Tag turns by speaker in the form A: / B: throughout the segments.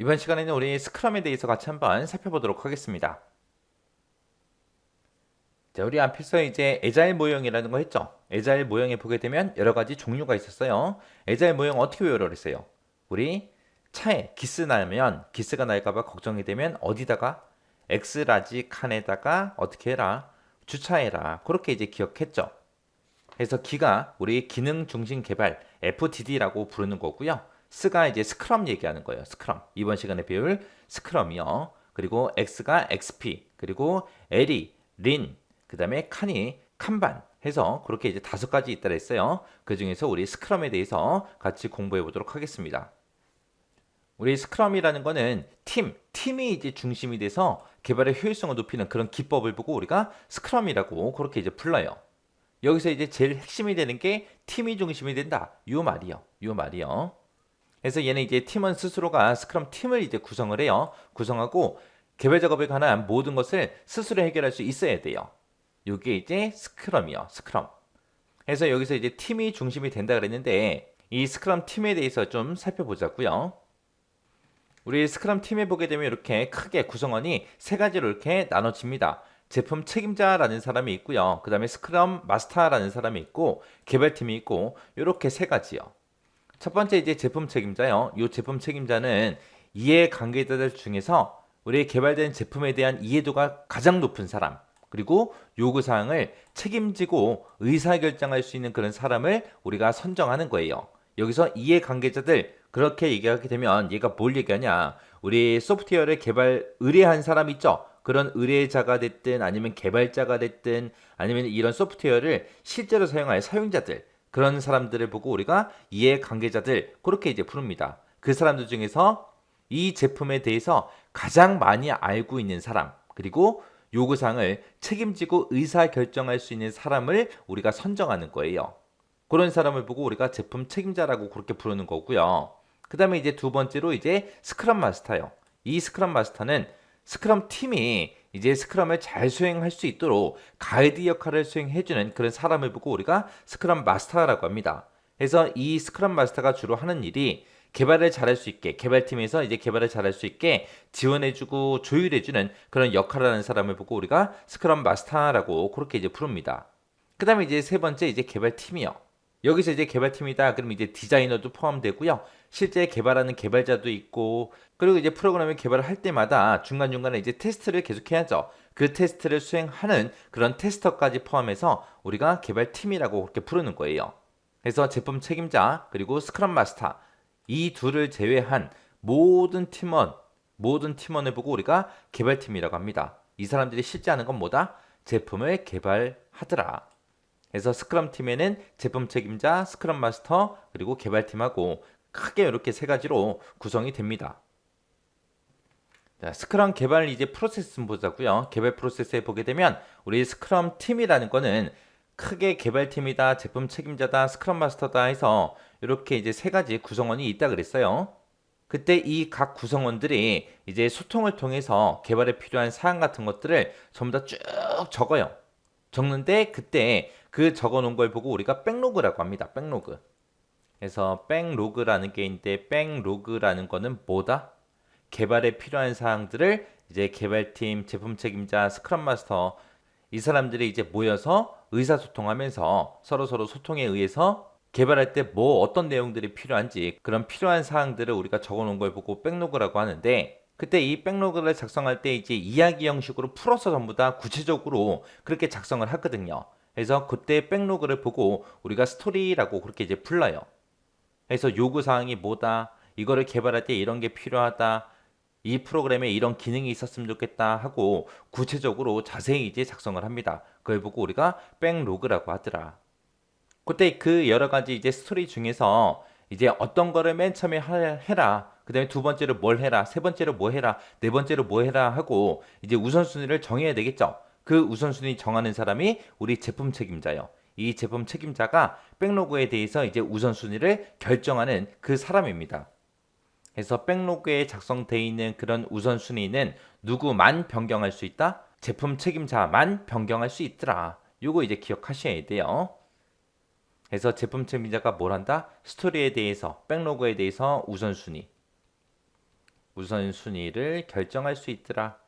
A: 이번 시간에는 우리 스크럼에 대해서 같이 한번 살펴보도록 하겠습니다. 자, 우리 앞에서 이제 에자일 모형이라는 거 했죠? 에자일 모형에 보게 되면 여러 가지 종류가 있었어요. 에자일 모형 어떻게 외우라 그랬어요? 우리 차에 기스 나면 기스가 날까봐 걱정이 되면 어디다가 엑스라지 칸에다가 어떻게 해라? 주차해라. 그렇게 이제 기억했죠. 그래서 기가 우리 기능 중심 개발 FDD라고 부르는 거고요. 스가 이제 스크럼 얘기하는 거예요. 스크럼. 이번 시간에 배울 스크럼이요. 그리고 X가 XP, 그리고 L이 린, 그다음에 칸이 칸반 해서 그렇게 이제 5가지 있다 그랬어요. 그 중에서 우리 스크럼에 대해서 같이 공부해 보도록 하겠습니다. 우리 스크럼이라는 거는 팀이 이제 중심이 돼서 개발의 효율성을 높이는 그런 기법을 보고 우리가 스크럼이라고 그렇게 이제 불러요. 여기서 이제 제일 핵심이 되는 게 팀이 중심이 된다. 요 말이요. 요 말이요. 그래서 얘는 이제 팀원 스스로가 스크럼 팀을 이제 구성을 해요. 구성하고 개발 작업에 관한 모든 것을 스스로 해결할 수 있어야 돼요. 요게 이제 스크럼이요. 스크럼. 그래서 여기서 이제 팀이 중심이 된다 그랬는데 이 스크럼 팀에 대해서 좀 살펴보자고요. 우리 스크럼 팀에 보게 되면 이렇게 크게 구성원이 3가지로 이렇게 나눠집니다. 제품 책임자라는 사람이 있고요. 그 다음에 스크럼 마스터라는 사람이 있고 개발팀이 있고 이렇게 3가지요. 첫 번째 이제 제품 책임자요. 이 제품 책임자는 이해 관계자들 중에서 우리 개발된 제품에 대한 이해도가 가장 높은 사람, 그리고 요구사항을 책임지고 의사결정할 수 있는 그런 사람을 우리가 선정하는 거예요. 여기서 이해 관계자들 그렇게 얘기하게 되면 얘가 뭘 얘기하냐? 우리 소프트웨어를 의뢰한 사람 있죠? 그런 의뢰자가 됐든 아니면 개발자가 됐든 아니면 이런 소프트웨어를 실제로 사용할 사용자들 그런 사람들을 보고 우리가 이해 관계자들 그렇게 이제 부릅니다. 그 사람들 중에서 이 제품에 대해서 가장 많이 알고 있는 사람 그리고 요구사항을 책임지고 의사결정할 수 있는 사람을 우리가 선정하는 거예요. 그런 사람을 보고 우리가 제품 책임자라고 그렇게 부르는 거고요. 그 다음에 이제 2번째로 이제 스크럼 마스터요. 이 스크럼 마스터는 스크럼 팀이 이제 스크럼을 잘 수행할 수 있도록 가이드 역할을 수행해주는 그런 사람을 보고 우리가 스크럼 마스터라고 합니다. 그래서 이 스크럼 마스터가 주로 하는 일이 개발을 잘할 수 있게 개발팀에서 이제 개발을 잘할 수 있게 지원해주고 조율해주는 그런 역할을 하는 사람을 보고 우리가 스크럼 마스터라고 그렇게 이제 부릅니다. 그 다음에 이제 3번째 이제 개발팀이요. 여기서 이제 개발팀이다. 그럼 이제 디자이너도 포함되고요. 실제 개발하는 개발자도 있고, 그리고 이제 프로그램을 개발을 할 때마다 중간중간에 이제 테스트를 계속 해야죠. 그 테스트를 수행하는 그런 테스터까지 포함해서 우리가 개발팀이라고 그렇게 부르는 거예요. 그래서 제품 책임자, 그리고 스크럼 마스터, 이 둘을 제외한 모든 팀원을 보고 우리가 개발팀이라고 합니다. 이 사람들이 실제 하는 건 뭐다? 제품을 개발하더라. 그래서 스크럼 팀에는 제품 책임자, 스크럼 마스터, 그리고 개발팀하고 크게 이렇게 3가지로 구성이 됩니다. 자, 스크럼 개발 이제 프로세스 좀 보자고요. 개발 프로세스에 보게 되면 우리 스크럼 팀이라는 거는 크게 개발팀이다, 제품 책임자다, 스크럼 마스터다 해서 이렇게 이제 3가지 구성원이 있다 그랬어요. 그때 이 각 구성원들이 이제 소통을 통해서 개발에 필요한 사항 같은 것들을 전부 다 쭉 적어요. 적는데 그때 그 적어 놓은 걸 보고 우리가 백로그라고 합니다. 백로그. 그래서 백로그라는 게 있는데 백로그라는 거는 뭐다? 개발에 필요한 사항들을 이제 개발팀, 제품 책임자, 스크럼 마스터 이 사람들이 이제 모여서 의사소통하면서 서로 소통에 의해서 개발할 때 뭐 어떤 내용들이 필요한지 그런 필요한 사항들을 우리가 적어 놓은 걸 보고 백로그라고 하는데 그때 이 백로그를 작성할 때 이제 이야기 형식으로 풀어서 전부 다 구체적으로 그렇게 작성을 하거든요. 그래서 그때 백로그를 보고 우리가 스토리라고 그렇게 이제 불러요. 그래서 요구사항이 뭐다, 이거를 개발할 때 이런 게 필요하다, 이 프로그램에 이런 기능이 있었으면 좋겠다 하고 구체적으로 자세히 이제 작성을 합니다. 그걸 보고 우리가 백로그라고 하더라. 그때 그 여러 가지 이제 스토리 중에서 이제 어떤 거를 맨 처음에 해라. 그 다음에 2번째로 뭘 해라. 3번째로 뭐 해라. 4번째로 뭐 해라 하고 이제 우선순위를 정해야 되겠죠. 그 우선순위 정하는 사람이 우리 제품 책임자요. 이 제품 책임자가 백로그에 대해서 이제 우선순위를 결정하는 그 사람입니다. 그래서 백로그에 작성되어 있는 그런 우선순위는 누구만 변경할 수 있다? 제품 책임자만 변경할 수 있더라. 요거 이제 기억하셔야 돼요. 그래서 제품 책임자가 뭘 한다? 스토리에 대해서, 백로그에 대해서 우선순위. 우선순위를 결정할 수 있더라.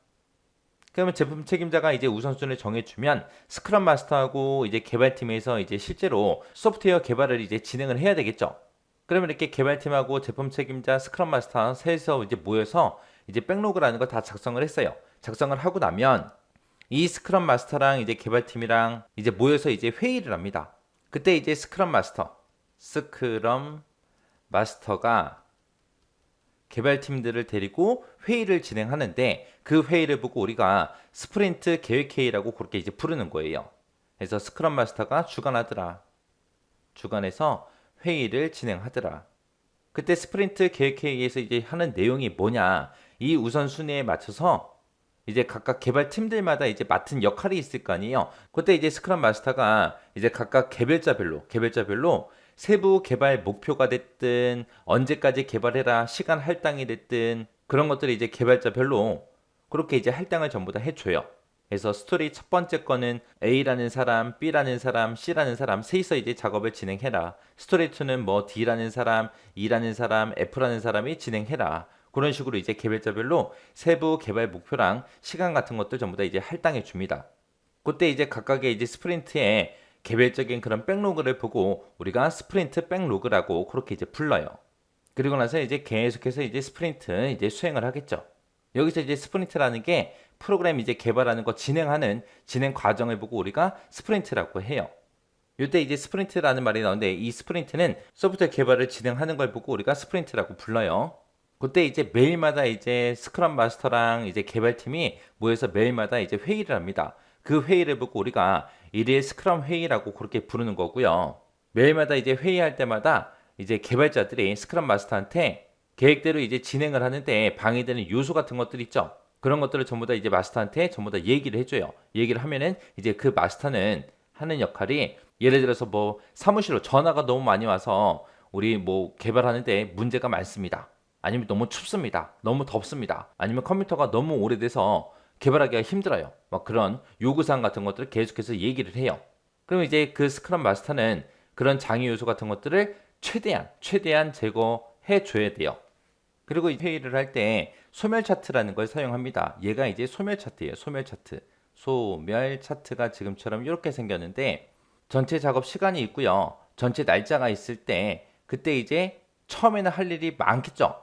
A: 그러면 제품 책임자가 이제 우선순위를 정해주면 스크럼 마스터하고 이제 개발팀에서 이제 실제로 소프트웨어 개발을 이제 진행을 해야 되겠죠. 그러면 이렇게 개발팀하고 제품 책임자, 스크럼 마스터 셋이서 이제 모여서 이제 백로그라는 거 다 작성을 했어요. 작성을 하고 나면 이 스크럼 마스터랑 이제 개발팀이랑 이제 모여서 이제 회의를 합니다. 그때 이제 스크럼 마스터가 개발팀들을 데리고 회의를 진행하는데 그 회의를 보고 우리가 스프린트 계획 회의라고 그렇게 이제 부르는 거예요. 그래서 스크럼 마스터가 주관하더라. 주관해서 회의를 진행하더라. 그때 스프린트 계획 회의에서 이제 하는 내용이 뭐냐? 이 우선순위에 맞춰서 이제 각각 개발팀들마다 이제 맡은 역할이 있을 거 아니에요. 그때 이제 스크럼 마스터가 이제 각각 개별자별로 세부 개발 목표가 됐든 언제까지 개발해라 시간 할당이 됐든 그런 것들이 이제 개발자별로 그렇게 이제 할당을 전부 다 해줘요. 그래서 스토리 첫 번째 거는 A라는 사람, B라는 사람, C라는 사람 셋이서 이제 작업을 진행해라. 스토리 2는 뭐 D라는 사람, E라는 사람, F라는 사람이 진행해라. 그런 식으로 이제 개별자별로 세부 개발 목표랑 시간 같은 것들 전부 다 이제 할당해 줍니다. 그때 이제 각각의 이제 스프린트에 개별적인 그런 백로그를 보고 우리가 스프린트 백로그라고 그렇게 이제 불러요. 그리고 나서 이제 계속해서 이제 스프린트 이제 수행을 하겠죠. 여기서 이제 스프린트라는 게 프로그램 이제 개발하는 거 진행하는 진행 과정을 보고 우리가 스프린트라고 해요. 이때 이제 스프린트라는 말이 나오는데 이 스프린트는 소프트웨어 개발을 진행하는 걸 보고 우리가 스프린트라고 불러요. 그때 이제 매일마다 이제 스크럼 마스터랑 이제 개발팀이 모여서 매일마다 이제 회의를 합니다. 그 회의를 보고 우리가 일일 스크럼 회의라고 그렇게 부르는 거고요. 매일마다 이제 회의할 때마다 이제 개발자들이 스크럼 마스터한테 계획대로 이제 진행을 하는데 방해되는 요소 같은 것들 있죠. 그런 것들을 전부 다 이제 마스터한테 전부 다 얘기를 해줘요. 얘기를 하면은 이제 그 마스터는 하는 역할이 예를 들어서 뭐 사무실로 전화가 너무 많이 와서 우리 뭐 개발하는데 문제가 많습니다. 아니면 너무 춥습니다. 너무 덥습니다. 아니면 컴퓨터가 너무 오래돼서 개발하기가 힘들어요. 막 그런 요구사항 같은 것들을 계속해서 얘기를 해요. 그럼 이제 그 스크럼 마스터는 그런 장애 요소 같은 것들을 최대한 제거해 줘야 돼요. 그리고 회의를 할 때 소멸 차트라는 걸 사용합니다. 얘가 이제 소멸 차트예요. 소멸 차트. 소멸 차트가 지금처럼 이렇게 생겼는데 전체 작업 시간이 있고요. 전체 날짜가 있을 때 그때 이제 처음에는 할 일이 많겠죠.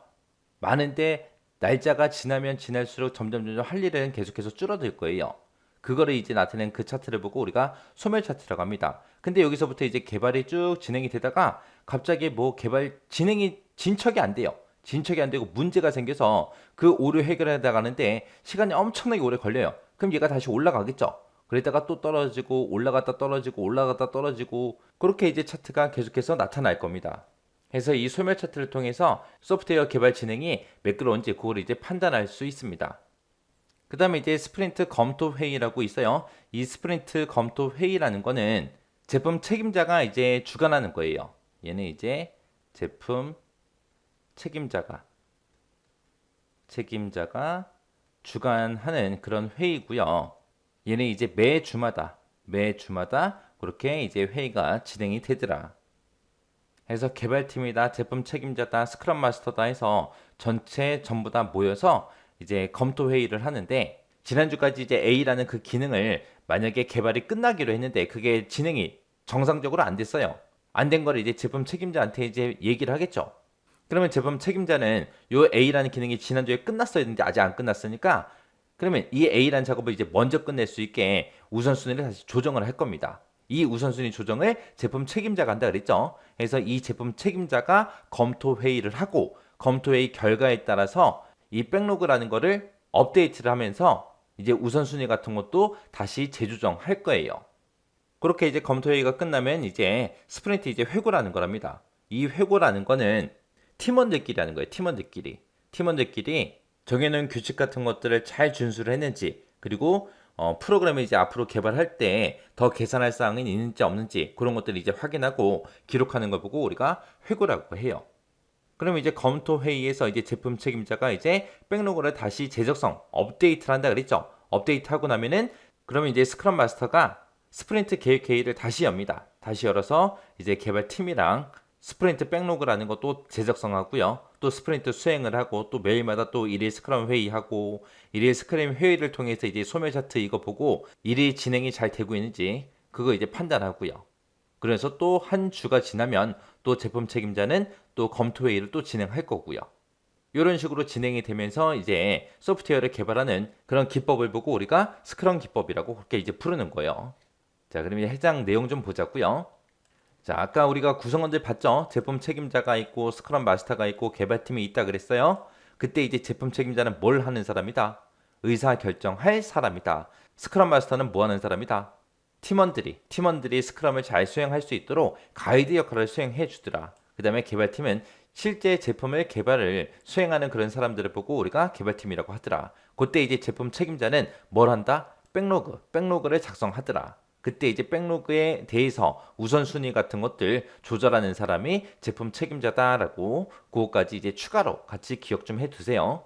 A: 많은데 날짜가 지나면 지날수록 점점 할 일은 계속해서 줄어들 거예요. 그거를 이제 나타낸 그 차트를 보고 우리가 소멸 차트라고 합니다. 근데 여기서부터 이제 개발이 쭉 진행이 되다가 갑자기 뭐 개발 진행이 진척이 안 돼요. 진척이 안 되고 문제가 생겨서 그 오류 해결해 나가는데 시간이 엄청나게 오래 걸려요. 그럼 얘가 다시 올라가겠죠. 그러다가 또 떨어지고 올라갔다 떨어지고 올라갔다 떨어지고 그렇게 이제 차트가 계속해서 나타날 겁니다. 그래서 이 소멸 차트를 통해서 소프트웨어 개발 진행이 매끄러운지 그걸 이제 판단할 수 있습니다. 그 다음에 이제 스프린트 검토 회의라고 있어요. 이 스프린트 검토 회의라는 거는 제품 책임자가 이제 주관하는 거예요. 얘는 이제 제품 책임자가 주관하는 그런 회의고요. 얘는 이제 매주마다 그렇게 이제 회의가 진행이 되더라. 그래서 개발팀이다, 제품 책임자다, 스크럼 마스터다 해서 전체 전부 다 모여서 이제 검토 회의를 하는데 지난주까지 이제 A라는 그 기능을 만약에 개발이 끝나기로 했는데 그게 진행이 정상적으로 안 됐어요. 안 된 거를 이제 제품 책임자한테 이제 얘기를 하겠죠. 그러면 제품 책임자는 요 A라는 기능이 지난주에 끝났어야 했는데 아직 안 끝났으니까 그러면 이 A라는 작업을 이제 먼저 끝낼 수 있게 우선순위를 다시 조정을 할 겁니다. 이 우선순위 조정을 제품 책임자가 한다 그랬죠. 그래서 이 제품 책임자가 검토 회의를 하고 검토 회의 결과에 따라서 이 백로그라는 거를 업데이트를 하면서 이제 우선순위 같은 것도 다시 재조정할 거예요. 그렇게 이제 검토 회의가 끝나면 이제 스프린트 이제 회고라는 거랍니다. 이 회고라는 거는 팀원들끼리 하는 거예요. 팀원들끼리 정해놓은 규칙 같은 것들을 잘 준수를 했는지 그리고 프로그램을 이제 앞으로 개발할 때 더 개선할 사항이 있는지 없는지 그런 것들을 이제 확인하고 기록하는 걸 보고 우리가 회고라고 해요. 그러면 이제 검토 회의에서 이제 제품 책임자가 이제 백로그를 다시 재적성, 업데이트를 한다 그랬죠. 업데이트하고 나면은 그러면 이제 스크럼 마스터가 스프린트 계획 회의를 다시 엽니다. 다시 열어서 이제 개발팀이랑 스프린트 백로그라는 것도 제작성하고요. 또 스프린트 수행을 하고 또 매일마다 또 일일 스크럼 회의하고 일일 스크럼 회의를 통해서 이제 소멸 차트 이거 보고 일이 진행이 잘 되고 있는지 그거 이제 판단하고요. 그래서 또 한 주가 지나면 또 제품 책임자는 또 검토 회의를 또 진행할 거고요. 이런 식으로 진행이 되면서 이제 소프트웨어를 개발하는 그런 기법을 보고 우리가 스크럼 기법이라고 그렇게 이제 부르는 거예요. 자, 그럼 이제 해당 내용 좀 보자고요. 자, 아까 우리가 구성원들 봤죠? 제품 책임자가 있고 스크럼 마스터가 있고 개발팀이 있다 그랬어요. 그때 이제 제품 책임자는 뭘 하는 사람이다? 의사 결정할 사람이다. 스크럼 마스터는 뭐 하는 사람이다? 팀원들이 스크럼을 잘 수행할 수 있도록 가이드 역할을 수행해 주더라. 그 다음에 개발팀은 실제 제품을 개발을 수행하는 그런 사람들을 보고 우리가 개발팀이라고 하더라. 그때 이제 제품 책임자는 뭘 한다? 백로그를 작성하더라. 그때 이제 백로그에 대해서 우선순위 같은 것들 조절하는 사람이 제품 책임자다라고 그거까지 이제 추가로 같이 기억 좀 해두세요.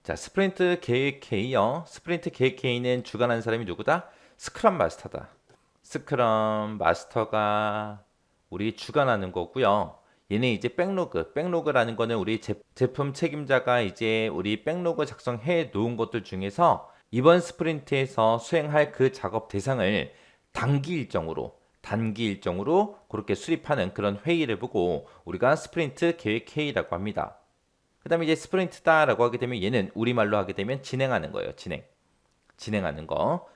A: 자, 스프린트 계획 회의요. 스프린트 계획 회의는 주관하는 사람이 누구다? 스크럼 마스터다. 스크럼 마스터가 우리 주관하는 거고요. 얘는 이제 백로그라는 거는 우리 제품 책임자가 이제 우리 백로그 작성해 놓은 것들 중에서 이번 스프린트에서 수행할 그 작업 대상을 단기 일정으로 그렇게 수립하는 그런 회의를 보고 우리가 스프린트 계획 회의라고 합니다. 그 다음에 이제 스프린트다라고 하게 되면 얘는 우리말로 하게 되면 진행하는 거예요. 진행하는 거.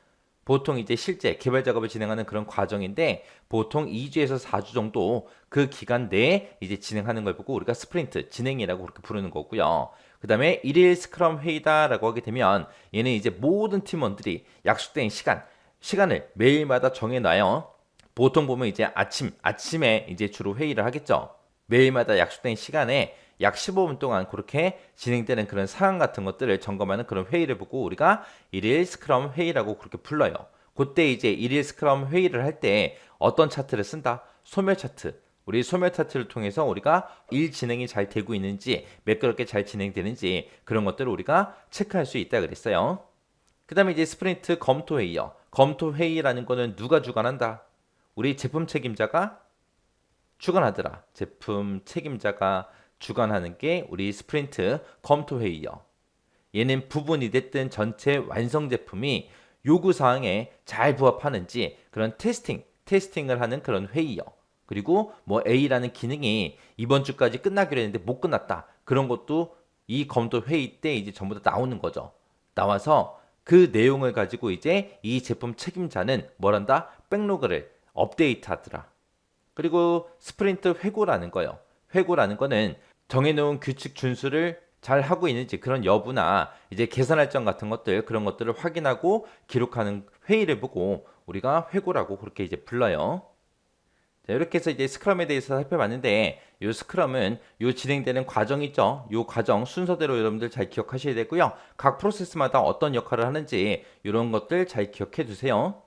A: 보통 이제 실제 개발 작업을 진행하는 그런 과정인데 보통 2주에서 4주 정도 그 기간 내에 이제 진행하는 걸 보고 우리가 스프린트 진행이라고 그렇게 부르는 거고요. 그 다음에 일일 스크럼 회의다라고 하게 되면 얘는 이제 모든 팀원들이 약속된 시간을 매일마다 정해놔요. 보통 보면 이제 아침에 이제 주로 회의를 하겠죠. 매일마다 약속된 시간에 약 15분 동안 그렇게 진행되는 그런 상황 같은 것들을 점검하는 그런 회의를 보고 우리가 일일 스크럼 회의라고 그렇게 불러요. 그때 이제 일일 스크럼 회의를 할 때 어떤 차트를 쓴다? 소멸 차트. 우리 소멸 차트를 통해서 우리가 일 진행이 잘 되고 있는지 매끄럽게 잘 진행되는지 그런 것들을 우리가 체크할 수 있다 그랬어요. 그 다음에 이제 스프린트 검토 회의요. 검토 회의라는 거는 누가 주관한다? 우리 제품 책임자가 주관하더라. 제품 책임자가 주관하는 게 우리 스프린트 검토 회의요. 얘는 부분이 됐든 전체 완성 제품이 요구 사항에 잘 부합하는지 그런 테스팅을 하는 그런 회의요. 그리고 뭐 A라는 기능이 이번 주까지 끝나기로 했는데 못 끝났다. 그런 것도 이 검토 회의 때 이제 전부 다 나오는 거죠. 나와서 그 내용을 가지고 이제 이 제품 책임자는 뭘 한다? 백로그를 업데이트 하더라. 그리고 스프린트 회고라는 거요. 회고라는 거는 정해놓은 규칙 준수를 잘 하고 있는지 그런 여부나 이제 개선 할점 같은 것들 그런 것들을 확인하고 기록하는 회의를 보고 우리가 회고라고 그렇게 이제 불러요. 자, 이렇게 해서 이제 스크럼에 대해서 살펴봤는데 이 스크럼은 이 진행되는 과정 있죠. 이 과정 순서대로 여러분들 잘 기억하셔야 되고요. 각 프로세스마다 어떤 역할을 하는지 이런 것들 잘 기억해 두세요.